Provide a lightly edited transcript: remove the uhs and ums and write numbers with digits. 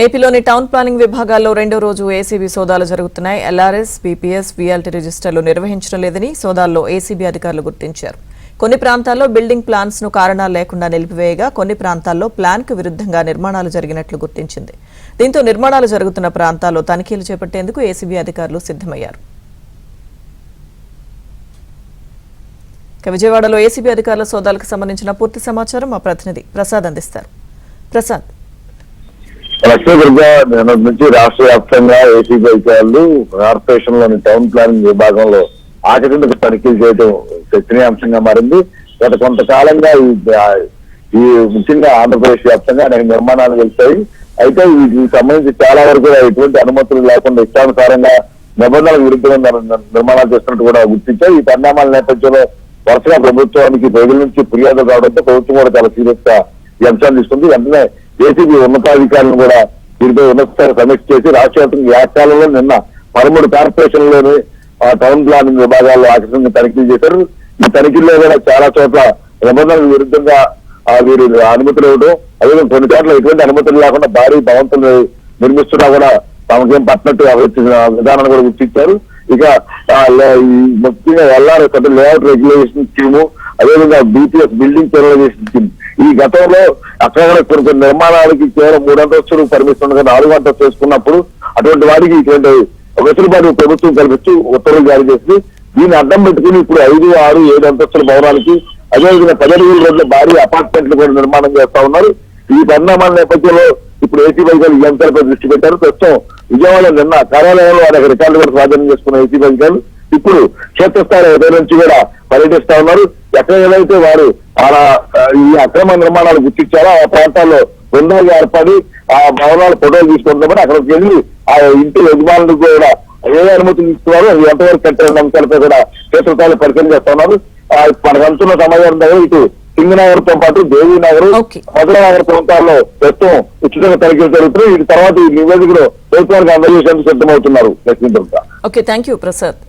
ఏపీలోని town planning విభాగాల్లో రెండో రోజు ఏసీబీ సోదాలు జరుగుతున్నాయి. ఎల్ఆర్ఎస్, బీపీఎస్, వీఎల్టీ రిజిస్టర్లు నిర్వహించడం లేదని సోదాల్లో ఏసీబీ అధికారులు గుర్తించారు. కొన్ని ప్రాంతాల్లో బిల్డింగ్ ప్లాన్స్ ను కారణాలు లేకుండా నిలిపివేయగా కొన్ని ప్రాంతాల్లో ప్లాన్ కు విరుద్ధంగా నిర్మాణాలు జరిగినట్లు గుర్తించింది. దీంతో నిర్మాణాలు జరుగుతున్న ప్రాంతాల్లో తనిఖీలు చేపట్టేందుకు ఏసీబీ అధికారులు సిద్ధమయ్యారు. విజయవాడలో ఏసీబీ అధికారుల సోదాలకు సంబంధించిన పూర్తి సమాచారం మా ప్రతినిధి ప్రసాద్ అందిస్తారు. ప్రసాద్, నుంచి రాష్ట్ర వ్యాప్తంగా ఏసీబీ అధికారులు కార్పొరేషన్ లోని టౌన్ ప్లానింగ్ విభాగంలో ఆకస్మిక తనిఖీలు చేయడం చర్చనీయాంశంగా మారింది. గత కొంతకాలంగా ఈ ముఖ్యంగా ఆంధ్రప్రదేశ్ వ్యాప్తంగా అనేక నిర్మాణాలు వెళ్తాయి. అయితే వీటికి సంబంధించి చాలా వరకు ఎటువంటి అనుమతులు లేకుండా ఇష్టానుసారంగా నిబంధనలకు విరుద్ధంగా నిర్మాణాలు చేస్తున్నట్టు కూడా గుర్తించారు. ఈ పరిణామాల నేపథ్యంలో వరుసగా ప్రభుత్వానికి ప్రజల నుంచి ఫిర్యాదులు రావడంతో ప్రభుత్వం కూడా చాలా సీరియస్ గా ఈ అంశాన్ని తీసుకుంది. వెంటనే ఏసీబీ ఉన్నతాధికారులను కూడా వీరిపై ఉన్నత సమీక్ష చేసి రాష్ట్ర వ్యాప్తంగా ఏకాలంలో నిన్న 13 కార్పొరేషన్లోని టౌన్ ప్లానింగ్ విభాగాల్లో ఆకస్మికంగా తనిఖీలు చేశారు. ఈ తనిఖీల్లో కూడా చాలా చోట్ల నిబంధనలకు విరుద్ధంగా వీరు అనుమతులు ఇవ్వడం, అదేవిధంగా కొన్ని చోట్ల ఎటువంటి అనుమతులు లేకుండా భారీ భవంతులు నిర్మిస్తున్నా కూడా తమకేం పట్టినట్టు విధానాన్ని కూడా గుర్తించారు. ఇక ముఖ్యంగా ఎల్ఆర్ఎస్ అంటే లేఅవుట్ రెగ్యులేషన్ స్కీము, అదేవిధంగా బీపీఎస్ బిల్డింగ్ స్టెరిలైజేషన్ స్కీమ్, ఈ గతంలో అక్కడ కొన్ని నిర్మాణాలకి కేవలం 3 అంతస్తులు పర్మిషన్ 4 అంతస్తులు చేసుకున్నప్పుడు అటువంటి వారికి ఇటువంటి వెసులుబాటు ప్రభుత్వం కల్పిస్తూ ఉత్తర్వులు జారీ చేసింది. దీన్ని అడ్డం పెట్టుకుని ఇప్పుడు 5, 6, 7 అంతస్తుల భవనాలకి, అదేవిధంగా 10 రోడ్ల భారీ అపార్ట్మెంట్లు కూడా నిర్మాణం చేస్తా ఉన్నారు. ఈ పరిణామాల నేపథ్యంలో ఇప్పుడు ఏసీబీ అధికారులు ఈ అంశాలపై దృష్టి పెట్టారు. ప్రస్తుతం విజయవాడలో నిన్న కార్యాలయంలో అనేక రికార్డులు కూడా స్వాధీనం చేసుకున్న ఏసీబీ అధికారులు ఇప్పుడు క్షేత్రస్థాయి నుంచి కూడా పర్యటిస్తా ఉన్నారు. ఎక్కడైతే వారు ఈ అక్రమ నిర్మాణాలు గుర్తించారో ఆ ప్రాంతాల్లో బృందాలు ఏర్పడి ఆ భవనాల ఫోటోలు తీసుకుంటామని అక్కడికి వెళ్ళి ఆ ఇంటి యజమానులకు కూడా ఏ అనుమతులు ఇస్తున్నారు, ఎంతవరకు కట్టిన అంశాలపై కూడా క్షేత్రస్థాయిలో పరిశీలన చేస్తా ఉన్నారు. మనకు అందుతున్న సమాచారం దగ్గర ఇటు సింగనగర్ తో పాటు దేవీనగర్, మధురనగర్ ప్రాంతాల్లో ప్రస్తుతం ఉచితంగా తనిఖీలు జరుగుతున్నాయి. వీటి తర్వాత ఈ నివేదికలు ప్రభుత్వానికి అందజేసేందుకు సిద్ధమవుతున్నారు. Okay, thank you Prasad.